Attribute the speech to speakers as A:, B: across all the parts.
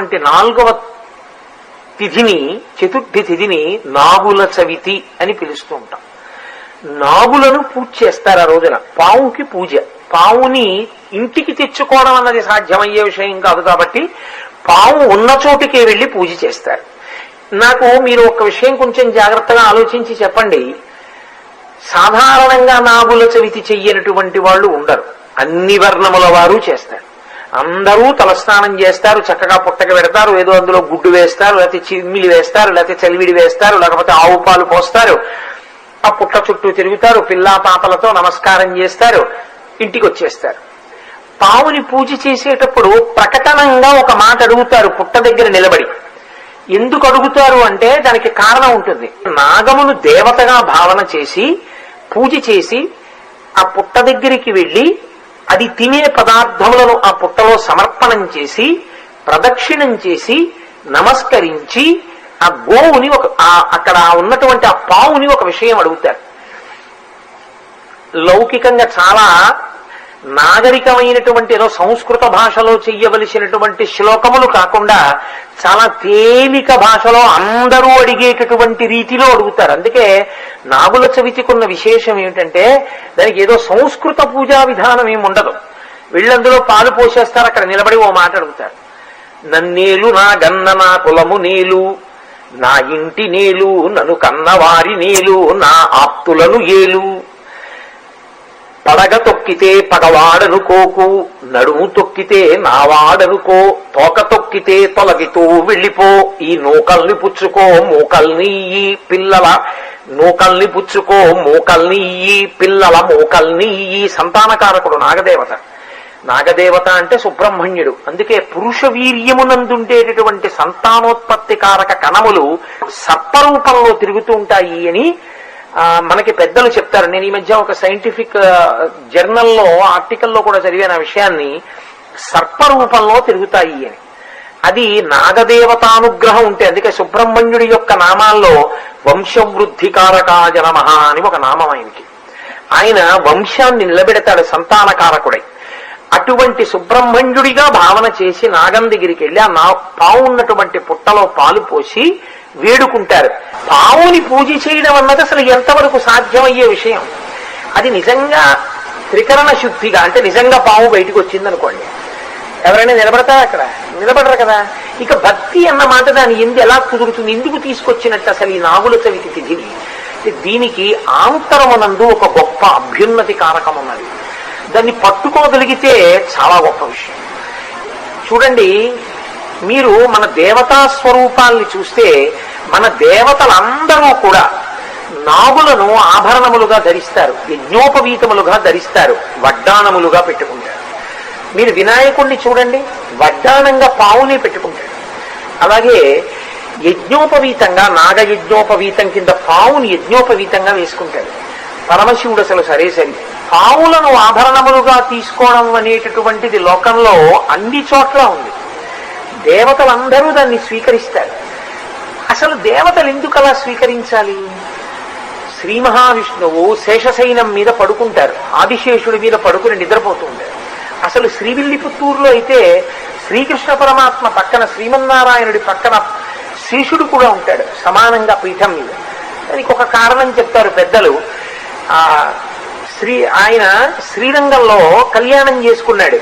A: వచ్చేటటువంటి 4వ తిథిని, చతుర్థి తిథిని నాగుల చవితి అని పిలుస్తూ ఉంటాం. నాగులను పూజ చేస్తారు ఆ రోజున. పావుకి పూజ. పావుని ఇంటికి తెచ్చుకోవడం అన్నది సాధ్యమయ్యే విషయం కాదు కాబట్టి పావు ఉన్న చోటుకే వెళ్లి పూజ చేస్తారు. నాకు మీరు ఒక విషయం కొంచెం జాగ్రత్తగా ఆలోచించి చెప్పండి. సాధారణంగా నాగుల చవితి చెయ్యనటువంటి వాళ్ళు ఉండరు. అన్ని వర్ణముల వారు చేస్తారు. అందరూ తలస్నానం చేస్తారు, చక్కగా పుట్టక పెడతారు, ఏదో అందులో గుడ్డు వేస్తారు, లేకపోతే చిమ్మిలి వేస్తారు, లేకపోతే చలివిడి వేస్తారు, లేకపోతే ఆవు పాలు పోస్తారు, ఆ పుట్ట చుట్టూ తిరుగుతారు, పిల్లా పాపలతో నమస్కారం చేస్తారు, ఇంటికి వచ్చేస్తారు. పావుని పూజ చేసేటప్పుడు ప్రకటనంగా ఒక మాట అడుగుతారు పుట్ట దగ్గర నిలబడి. ఎందుకు అడుగుతారు అంటే దానికి కారణం ఉంటుంది. నాగమును దేవతగా భావన చేసి పూజ చేసి ఆ పుట్ట దగ్గరికి వెళ్లి అది తినే పదార్థములను ఆ పుట్టలో సమర్పణం చేసి ప్రదక్షిణం చేసి నమస్కరించి ఆ గోవుని అక్కడ ఉన్నటువంటి ఆ పావుని ఒక విషయం అడుగుతారు. లౌకికంగా చాలా నాగరికమైనటువంటి ఏదో సంస్కృత భాషలో చెయ్యవలసినటువంటి శ్లోకములు కాకుండా చాలా తేలిక భాషలో అందరూ అడిగేటటువంటి రీతిలో అడుగుతారు. అందుకే నాగుల చవితికున్న విశేషం ఏమిటంటే దానికి ఏదో సంస్కృత పూజా విధానం ఏమి ఉండదు. వీళ్ళందులో పాలు పోసేస్తారు, అక్కడ నిలబడి ఓ మాట అడుగుతారు. నన్నేలు నా గన్న నా కులము నేలు, నా ఇంటి నేలు, నన్ను కన్నవారి నేలు, నా ఆప్తులను ఏలు, పడగ తొక్కితే పగవాడనుకోకు, నడుము తొక్కితే నావాడనుకో, తోక తొక్కితే తొలగితూ వెళ్ళిపో, ఈ నూకల్ని పుచ్చుకో మూకల్ని ఈ పిల్లల నూకల్ని పుచ్చుకో మూకల్ని ఈ పిల్లల మూకల్ని ఈ. సంతానకారకుడు నాగదేవత. నాగదేవత అంటే సుబ్రహ్మణ్యుడు. అందుకే పురుష వీర్యమునందుండేటటువంటి సంతానోత్పత్తి కారక కణములు సర్పరూపంలో తిరుగుతూ ఉంటాయి అని మనకి పెద్దలు చెప్తారు. నేను ఈ మధ్య ఒక సైంటిఫిక్ జర్నల్లో ఆర్టికల్లో కూడా చదివాను ఆ విషయాన్ని. సర్పరూపంలో తిరుగుతాయి అని. అది నాగదేవతానుగ్రహం ఉంటే. అందుకే సుబ్రహ్మణ్యుడి యొక్క నామాల్లో వంశవృద్ధికారకాయ నమః అని ఒక నామం ఆయనకి. ఆయన వంశాన్ని నిలబెడతాడు సంతానకారకుడై. అటువంటి సుబ్రహ్మణ్యుడిగా భావన చేసి నాగం దగ్గరికి వెళ్ళి ఆ పావు ఉన్నటువంటి పుట్టలో పాలు పోసి వేడుకుంటారు. పావుని పూజ చేయడం అన్నది అసలు ఎంతవరకు సాధ్యమయ్యే విషయం. అది నిజంగా త్రికరణ శుద్ధిగా అంటే నిజంగా పావు బయటకు వచ్చిందనుకోండి, ఎవరైనా నిలబడతారా? అక్కడ నిలబడరు కదా. ఇక భక్తి అన్న మాట దాని ఎలా కుదురుతుంది? ఎందుకు తీసుకొచ్చినట్టు అసలు ఈ నాగుల చవితి తిథిని? దీనికి ఆంతరమునందు ఒక గొప్ప అభ్యున్నతి కారకం ఉన్నది. దాన్ని పట్టుకోగలిగితే చాలా గొప్ప విషయం. చూడండి, మీరు మన దేవతా స్వరూపాల్ని చూస్తే మన దేవతలందరూ కూడా నాగులను ఆభరణములుగా ధరిస్తారు, యజ్ఞోపవీతములుగా ధరిస్తారు, వడ్డాణములుగా పెట్టుకుంటారు. మీరు వినాయకుడిని చూడండి, వడ్డాణంగా పావునే పెట్టుకుంటాడు. అలాగే యజ్ఞోపవీతంగా నాగయజ్ఞోపవీతం కింద పావుని యజ్ఞోపవీతంగా వేసుకుంటాడు. పరమశివుడు అసలు సరే. పావులను ఆభరణములుగా తీసుకోవడం అనేటటువంటిది లోకంలో అన్ని చోట్ల ఉంది. దేవతలందరూ దాన్ని స్వీకరిస్తారు. అసలు దేవతలు ఎందుకు అలా స్వీకరించాలి? శ్రీ మహావిష్ణువు శేషశైనం మీద పడుకుంటారు, ఆదిశేషుడి మీద పడుకుని నిద్రపోతూ ఉంటారు. అసలు శ్రీవిల్లిపుత్తూరులో అయితే శ్రీకృష్ణ పరమాత్మ పక్కన శ్రీమన్నారాయణుడి పక్కన శేషుడు కూడా ఉంటాడు సమానంగా పీఠం మీద. దానికి ఒక కారణం చెప్తారు పెద్దలు. ఆయన శ్రీరంగంలో కళ్యాణం చేసుకున్నాడు.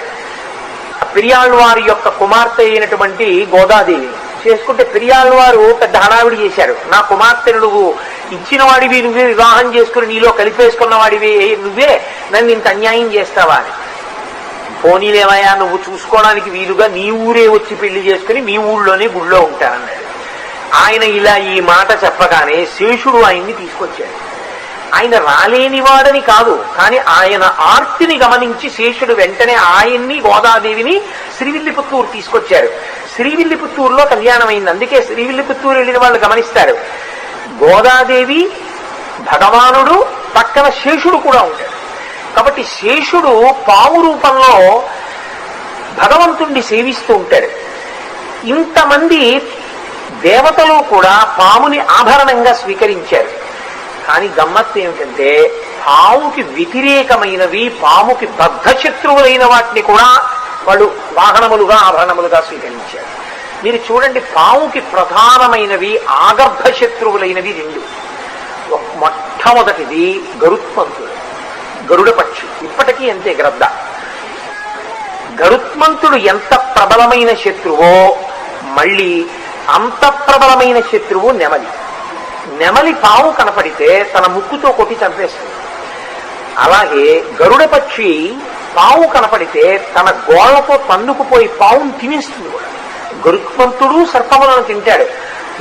A: పెరియాళ్వారి యొక్క కుమార్తె అయినటువంటి గోదాదేవి చేసుకుంటే పెరియాళ్వారు పెద్ద హడావిడి చేశారు. నా కుమార్తెను నువ్వు ఇచ్చిన వాడివి నువ్వే, వివాహం చేసుకుని నీలో కలిపేసుకున్న వాడివి నువ్వే, నన్ను ఇంత అన్యాయం చేస్తావా అని. పోనీలేవయా, నువ్వు చూసుకోవడానికి వీలుగా నీ ఊరే వచ్చి పెళ్లి చేసుకుని మీ ఊళ్ళోనే గుళ్ళో ఉంటానన్నాడు. ఆయన ఇలా ఈ మాట చెప్పగానే శేషుడు ఆయన్ని తీసుకొచ్చాడు. ఆయన రాలేనివాడని కాదు, కానీ ఆయన ఆర్తిని గమనించి శేషుడు వెంటనే ఆయన్ని గోదాదేవిని శ్రీవిల్లిపుత్తూరు తీసుకొచ్చారు. శ్రీవిల్లిపుత్తూరులో కళ్యాణం అయింది. అందుకే శ్రీవిల్లిపుత్తూరు వెళ్ళిన వాళ్ళు గమనిస్తారు, గోదాదేవి, భగవానుడు, పక్కన శేషుడు కూడా ఉంటాడు. కాబట్టి శేషుడు పావు రూపంలో భగవంతుణ్ణి సేవిస్తూ ఉంటాడు. ఇంతమంది దేవతలు కూడా పాముని ఆభరణంగా స్వీకరించారు. కానీ గమ్మత్తు ఏమిటంటే పాముకి వ్యతిరేకమైనవి, పాముకి బద్ధశత్రువులైన వాటిని కూడా వాళ్ళు వాహనములుగా ఆభరణములుగా స్వీకరించారు. మీరు చూడండి, పావుకి ప్రధానమైనవి ఆగర్భ శత్రువులైనవి రెండు. మొట్టమొదటిది గరుత్మంతుడు, గరుడ పక్షి. ఇప్పటికీ అంతే గ్రద్ద. గరుత్మంతుడు ఎంత ప్రబలమైన శత్రువో మళ్ళీ అంత ప్రబలమైన శత్రువు నెమలి. నెమలి పాము కనపడితే తన ముక్కుతో కొట్టి చంపేస్తుంది. అలాగే గరుడ పక్షి పాము కనపడితే తన గోళ్లతో తన్నుకుపోయి పావును తినేస్తుంది కూడా. గరుత్మంతుడు సర్పములను తింటాడు,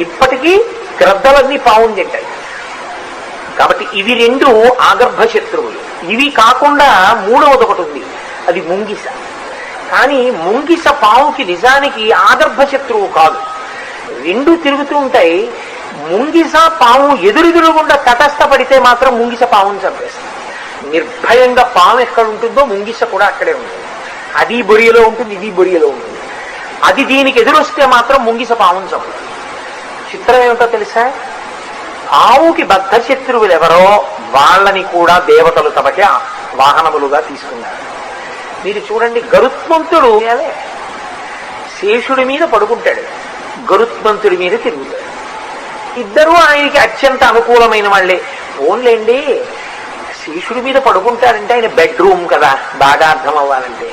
A: ఇప్పటికీ గ్రద్దలన్నీ పావును తింటాయి. కాబట్టి ఇవి రెండు ఆగర్భ శత్రువులు. ఇవి కాకుండా మూడవది ఒకటి ఉంది, అది ముంగిస. కానీ ముంగిస పావుకి నిజానికి ఆగర్భ శత్రువు కాదు. రెండు తిరుగుతూ ఉంటాయి. ముంగిస పాము ఎదురెదురుగుండా తటస్థపడితే మాత్రం ముంగిస పావును చంపేస్తుంది. నిర్భయంగా పాము ఎక్కడ ఉంటుందో ముంగిస కూడా అక్కడే ఉంటుంది. అది బొరియలో ఉంటుంది, ఇది బొరియలో ఉంటుంది. అది దీనికి ఎదురొస్తే మాత్రం ముంగిస పావును చంపుతుంది. చిత్రం ఏమిటో తెలుసా? ఆవుకి బద్ధ శత్రువులు ఎవరో వాళ్ళని కూడా దేవతలు తమకే వాహనములుగా తీసుకున్నారు. మీరు చూడండి, గరుత్మంతుడు శేషుడి మీద పడుకుంటాడు, గరుత్మంతుడి మీద తిరుగుతాడు. ఇద్దరూ ఆయనకి అత్యంత అనుకూలమైన వాళ్ళే. ఓన్లేండి, శేషుడి మీద పడుకుంటారంటే ఆయన బెడ్రూమ్ కదా, బాగా అర్థం అవ్వాలంటే.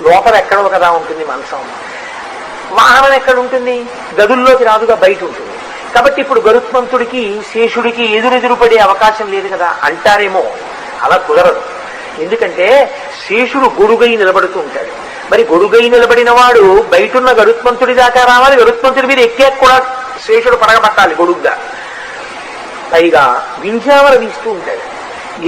A: లోపల ఎక్కడో కదా ఉంటుంది మంచం. వాహనం ఎక్కడ ఉంటుంది? గదుల్లోకి రాదుగా, బయట ఉంటుంది. కాబట్టి ఇప్పుడు గరుత్మంతుడికి శేషుడికి ఎదురెదురు పడే అవకాశం లేదు కదా అంటారేమో. అలా కుదరదు. ఎందుకంటే శేషుడు గొడుగై నిలబడుతూ ఉంటాడు. మరి గొడుగై నిలబడిన వాడు బయటున్న గరుత్మంతుడి దాకా రావాలి. గరుత్మంతుడి మీద ఎక్కే కూడా శేషుడు పడగబట్టాలి గొడుగ్గా. పైగా వింజావర వీస్తూ ఉంటాడు,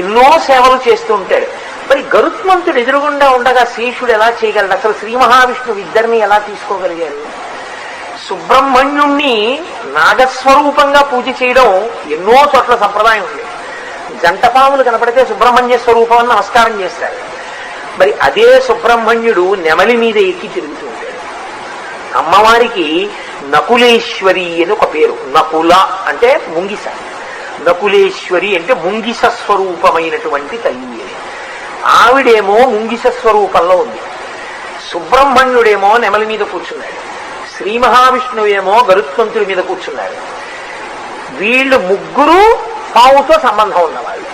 A: ఎన్నో సేవలు చేస్తూ ఉంటాడు. మరి గరుత్మంతుడు ఎదురుగుండా ఉండగా శేషుడు ఎలా చేయగలడు? అసలు శ్రీ మహావిష్ణువు ఇద్దరిని ఎలా తీసుకోగలిగారు? సుబ్రహ్మణ్యుణ్ణి నాగస్వరూపంగా పూజ చేయడం ఎన్నో చోట్ల సంప్రదాయం ఉంది. జంట పాములు కనపడితే సుబ్రహ్మణ్య స్వరూపం అని నమస్కారం చేస్తారు. మరి అదే సుబ్రహ్మణ్యుడు నెమలి మీద ఎక్కి తిరుగుతూ ఉంటాడు. అమ్మవారికి నకులేశ్వరి అని ఒక పేరు. నకుల అంటే ముంగిస, నకులేశ్వరి అంటే ముంగిస స్వరూపమైనటువంటి తల్లి అని. ఆవిడేమో ముంగిస స్వరూపంలో ఉంది, సుబ్రహ్మణ్యుడేమో నెమలి మీద కూర్చున్నాడు, శ్రీ మహావిష్ణువేమో గరుత్మంతుడి మీద కూర్చున్నారు. వీళ్ళు ముగ్గురు పావుతో సంబంధం ఉన్నవాళ్ళు.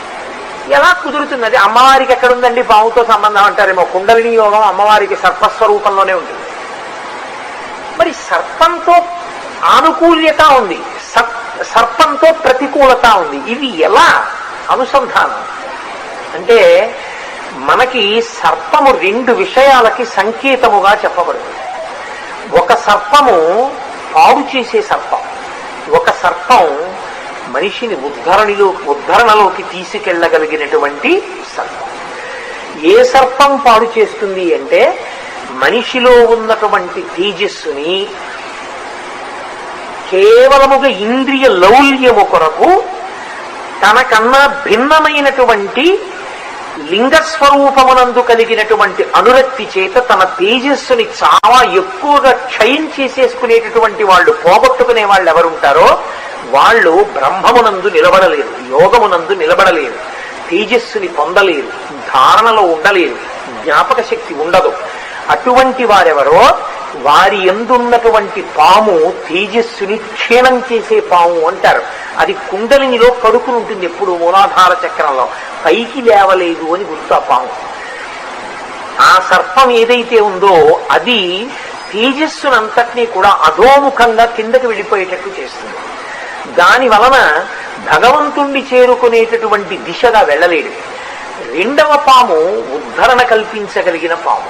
A: ఎలా కుదురుతున్నది? అమ్మవారికి ఎక్కడుందండి పావుతో సంబంధం అంటారేమో. కుండలిని యోగం అమ్మవారికి సర్పస్వరూపంలోనే ఉంటుంది. మరి సర్పంతో ఆనుకూల్యత ఉంది, సర్పంతో ప్రతికూలత ఉంది. ఇవి ఎలా అనుసంధానం అంటే, మనకి సర్పము రెండు విషయాలకి సంకేతముగా చెప్పబడుతుంది. ఒక సర్పము పాడు చేసే సర్పం, ఒక సర్పం మనిషిని ఉద్ధరణలోకి తీసుకెళ్లగలిగినటువంటి సర్పం. ఏ సర్పం పాడు చేస్తుంది అంటే, మనిషిలో ఉన్నటువంటి తేజస్సుని కేవలముగా ఇంద్రియ లౌల్యము కొరకు తనకన్నా భిన్నమైనటువంటి లింగస్వరూపమునందు కలిగినటువంటి అనురక్తి చేత తన తేజస్సుని చాలా ఎక్కువగా క్షయం చేసేసుకునేటటువంటి వాళ్ళు, పోగొట్టుకునే వాళ్ళు ఎవరుంటారో వాళ్ళు బ్రహ్మమునందు నిలబడలేరు, యోగమునందు నిలబడలేరు, తేజస్సుని పొందలేరు, ధారణలో ఉండలేరు, జ్ఞాపక శక్తి ఉండదు. అటువంటి వారెవరో వారి ఎందున్నటువంటి పాము తేజస్సుని క్షీణం చేసే పాము అంటారు. అది కుండలినిలో పడుకుని ఉంటుంది ఎప్పుడు, మూలాధార చక్రంలో. పైకి లేవలేదు అని గుర్తు ఆ పాము. ఆ సర్పం ఏదైతే ఉందో అది తేజస్సునంతటినీ కూడా అధోముఖంగా కిందకి వెళ్ళిపోయేటట్టు చేస్తుంది. దాని వలన భగవంతుణ్ణి చేరుకునేటటువంటి దిశగా వెళ్ళలేడు. రెండవ పాము ఉద్ధరణ కల్పించగలిగిన పాము.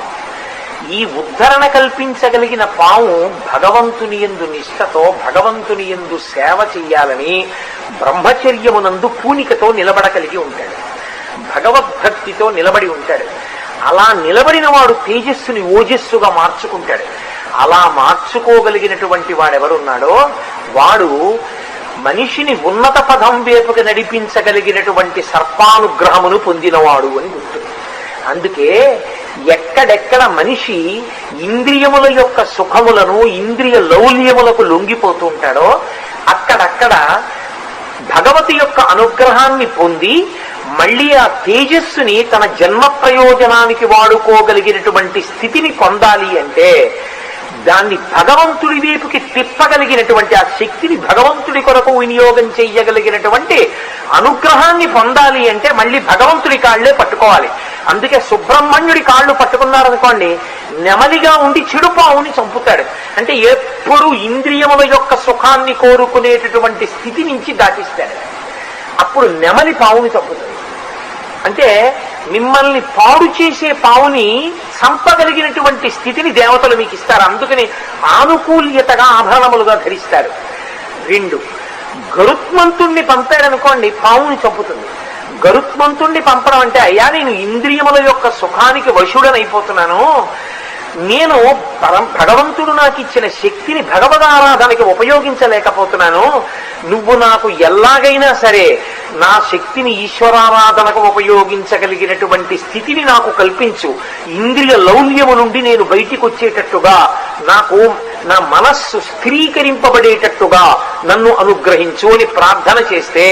A: ఈ ఉద్ధరణ కల్పించగలిగిన పాము భగవంతుని యందు నిష్ఠతో, భగవంతుని యందు సేవ చెయ్యాలని బ్రహ్మచర్యమునందు పూనికతో నిలబడగలిగి ఉంటాడు, భగవద్భక్తితో నిలబడి ఉంటాడు. అలా నిలబడిన వాడు తేజస్సుని ఓజస్సుగా మార్చుకుంటాడు. అలా మార్చుకోగలిగినటువంటి వాడెవరున్నాడో వాడు మనిషిని ఉన్నత పదం వైపుకి నడిపించగలిగినటువంటి సర్పానుగ్రహమును పొందినవాడు అని గుర్తు. అందుకే ఎక్కడెక్కడ మనిషి ఇంద్రియముల యొక్క సుఖములను, ఇంద్రియ లౌల్యములకు లొంగిపోతూ ఉంటాడో అక్కడక్కడ భగవతి యొక్క అనుగ్రహాన్ని పొంది మళ్ళీ ఆ తేజస్సుని తన జన్మ ప్రయోజనానికి వాడుకోగలిగినటువంటి స్థితిని పొందాలి అంటే దాన్ని భగవంతుడి వైపుకి తిప్పగలిగినటువంటి ఆ శక్తిని భగవంతుడి కొరకు వినియోగం చెయ్యగలిగినటువంటి అనుగ్రహాన్ని పొందాలి అంటే మళ్ళీ భగవంతుడి కాళ్లే పట్టుకోవాలి. అందుకే సుబ్రహ్మణ్యుడి కాళ్ళు పట్టుకున్నారనుకోండి, నెమలిగా ఉండి చెడు పావుని చంపుతాడు. అంటే ఎప్పుడు ఇంద్రియముల యొక్క సుఖాన్ని కోరుకునేటటువంటి స్థితి నుంచి దాటిస్తాడు. అప్పుడు నెమలి పావుని చంపుతాడు. అంటే మిమ్మల్ని పాడు చేసే పావుని చంపగలిగినటువంటి స్థితిని దేవతలు మీకు ఇస్తారు. అందుకని ఆనుకూల్యతగా ఆభరణములుగా ధరిస్తారు. 2, గరుత్మంతుణ్ణి పంపాడనుకోండి, పావుని చంపుతుంది. గరుత్మంతుణ్ణి పంపడం అంటే, అయ్యా నేను ఇంద్రియముల యొక్క సుఖానికి వశుడనైపోతున్నాను, నేను భగవంతుడు నాకు ఇచ్చిన శక్తిని భగవదారాధనకి ఉపయోగించలేకపోతున్నాను, నువ్వు నాకు ఎలాగైనా సరే నా శక్తిని ఈశ్వరారాధనకు ఉపయోగించగలిగినటువంటి స్థితిని నాకు కల్పించు, ఇంద్రియ లౌల్యము నుండి నేను బయటికి వచ్చేటట్టుగా, నాకు నా మనస్సు స్థిరీకరింపబడేటట్టుగా నన్ను అనుగ్రహించు అని ప్రార్థన చేస్తే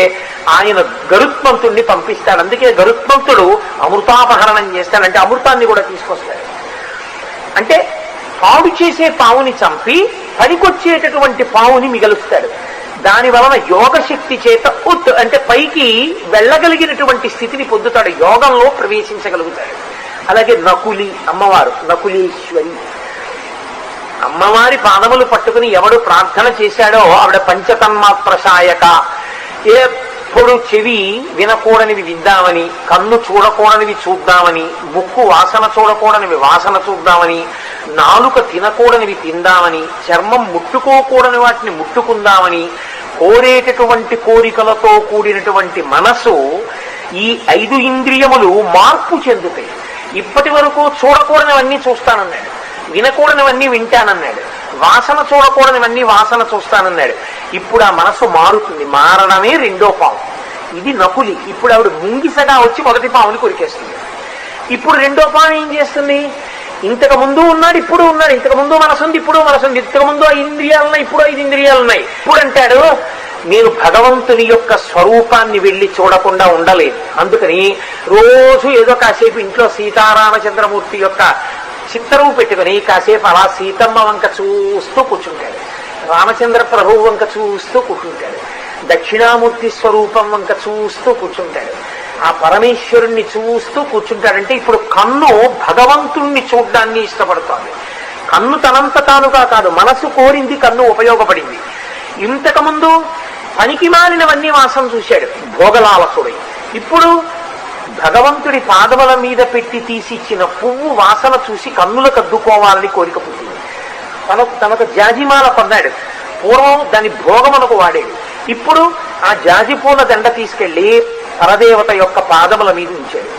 A: ఆయన గరుత్మంతుణ్ణి పంపిస్తాడు. అందుకే గరుత్మంతుడు అమృతాపహరణం చేస్తాడంటే అమృతాన్ని కూడా తీసుకొస్తాడు. అంటే పాడు చేసే పావుని చంపి పనికొచ్చేటటువంటి పావుని మిగలుస్తాడు. దాని వలన యోగశక్తి చేత అంటే పైకి వెళ్ళగలిగినటువంటి స్థితిని పొందుతాడు, యోగంలో ప్రవేశించగలుగుతాడు. అలాగే నకులి అమ్మవారు, నకులీశ్వరి అమ్మవారి పాదములు పట్టుకుని ఎవడు ప్రార్థన చేశాడో ఆవిడ పంచతన్మాత్రశాయక. ఎప్పుడు చెవి వినకూడనివి విందామని, కన్ను చూడకూడనివి చూద్దామని, ముక్కు వాసన చూడకూడనివి వాసన చూద్దామని, నాలుక తినకూడనివి తిందామని, చర్మం ముట్టుకోకూడని వాటిని ముట్టుకుందామని కోరేటటువంటి కోరికలతో కూడినటువంటి మనసు, ఈ 5 ఇంద్రియములు మార్పు చెందుతాయి. ఇప్పటి వరకు చూడకూడనివన్నీ చూస్తానన్నాడు, వినకూడనివన్నీ వింటానన్నాడు, వాసన చూడకూడనివన్నీ వాసన చూస్తానన్నాడు. ఇప్పుడు ఆ మనసు మారుతుంది. మారడమే 2వ పాము. ఇది నకులి. ఇప్పుడు ఆవిడ ముంగిసగా వచ్చి మొదటి పాముని కొరికేస్తుంది. ఇప్పుడు 2వ పాము ఏం చేస్తుంది? ఇంతకు ముందు ఉన్నాడు, ఇప్పుడు ఉన్నాడు. ఇంతకు ముందు మనసుంది, ఇప్పుడు మనసుంది. ఇంతకు ముందు 5 ఇంద్రియాలున్నాయి, ఇప్పుడు 5 ఇంద్రియాలున్నాయి. ఇప్పుడు అంటాడు, నేను భగవంతుని యొక్క స్వరూపాన్ని వెళ్లి చూడకుండా ఉండలేదు. అందుకని రోజు ఏదో కాసేపు ఇంట్లో సీతారామచంద్రమూర్తి యొక్క చిత్తరువు పెట్టుకుని కాసేపు అలా సీతమ్మ వంక చూస్తూ కూర్చుంటాడు, రామచంద్ర ప్రభువు వంక చూస్తూ కూర్చుంటాడు, దక్షిణామూర్తి స్వరూపం వంక చూస్తూ కూర్చుంటాడు, ఆ పరమేశ్వరుణ్ణి చూస్తూ కూర్చుంటాడంటే ఇప్పుడు కన్ను భగవంతుణ్ణి చూడ్డాన్ని ఇష్టపడుతోంది. కన్ను తనంత తానుగా కాదు, మనసు కోరింది కన్ను ఉపయోగపడింది. ఇంతకు ముందు పనికి మాలినవన్నీ వాసన చూశాడు భోగలాలసుడై. ఇప్పుడు భగవంతుడి పాదముల మీద పెట్టి తీసిచ్చిన పువ్వు వాసన చూసి కన్నులకు అద్దుకోవాలని కోరిక పుట్టింది. తనకు జాజిమాల కొన్నాడు, పూర్వం దాని భోగమునకు వాడాడు. ఇప్పుడు ఆ జాజి పూల దండ తీసుకెళ్లి పరదేవత యొక్క పాదముల మీద ఉంచాడు.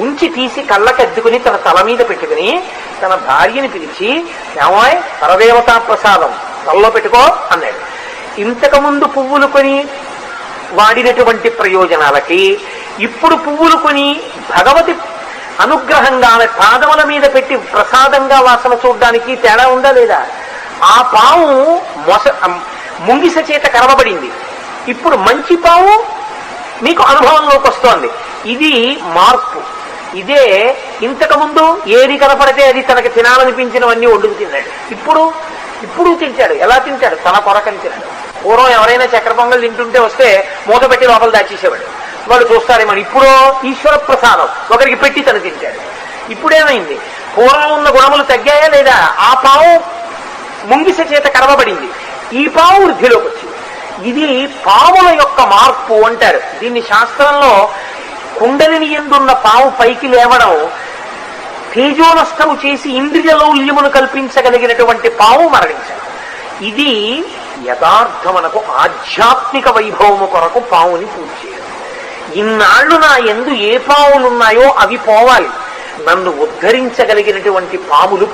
A: ఉంచి తీసి కళ్ళకద్దుకుని తన తల మీద పెట్టుకుని తన భార్యని పిలిచి, ఏమాయ్ పరదేవతా ప్రసాదం తలలో పెట్టుకో అన్నాడు. ఇంతకు ముందు పువ్వులు కొని వాడినటువంటి ప్రయోజనాలకి ఇప్పుడు పువ్వులు కొని భగవతి అనుగ్రహంగా పాదముల మీద పెట్టి ప్రసాదంగా వాసన చూడడానికి తేడా ఉందా లేదా? ఆ పాము ముంగిస చేత కరవబడింది, ఇప్పుడు మంచి పాము మీకు అనుభవంలోకి వస్తోంది. ఇది మార్పు. ఇదే ఇంతకు ముందు ఏది కనపడితే అది తనకి తినాలనిపించినవన్నీ వండుకు తిన్నాడు. ఇప్పుడు తింటాడు. ఎలా తింటాడు? తన కొరకని తిన్నాడు. పూర్వం ఎవరైనా చక్కెర పొంగల్ తింటుంటే వస్తే మూత పెట్టి లోపల దాచేసేవాడు, వాడు చూస్తారేమో. ఇప్పుడు ఈశ్వర ప్రసాదం ఒకరికి పెట్టి తను తింటాడు. ఇప్పుడేమైంది? పూర్వం ఉన్న గుణములు తగ్గాయా లేదా? ఆ పావు ముంగిస చేత కరవబడింది, ఈ పావు వృద్ధిలోకి వచ్చింది. ఇది పావుల యొక్క మార్పు అంటారు. దీన్ని శాస్త్రంలో కుండలిని ఎందున్న పావు పైకి లేవడం, తేజోనష్టము చేసి ఇంద్రియ లౌల్యమును కల్పించగలిగినటువంటి పావు మరణించడం. ఇది యథార్థమునకు ఆధ్యాత్మిక వైభవము కొరకు పావుని పూజ చేయడం. ఇన్నాళ్లు నా యందు ఏ పావులున్నాయో అవి పోవాలి, నన్ను ఉద్ధరించగలిగినటువంటి పాములు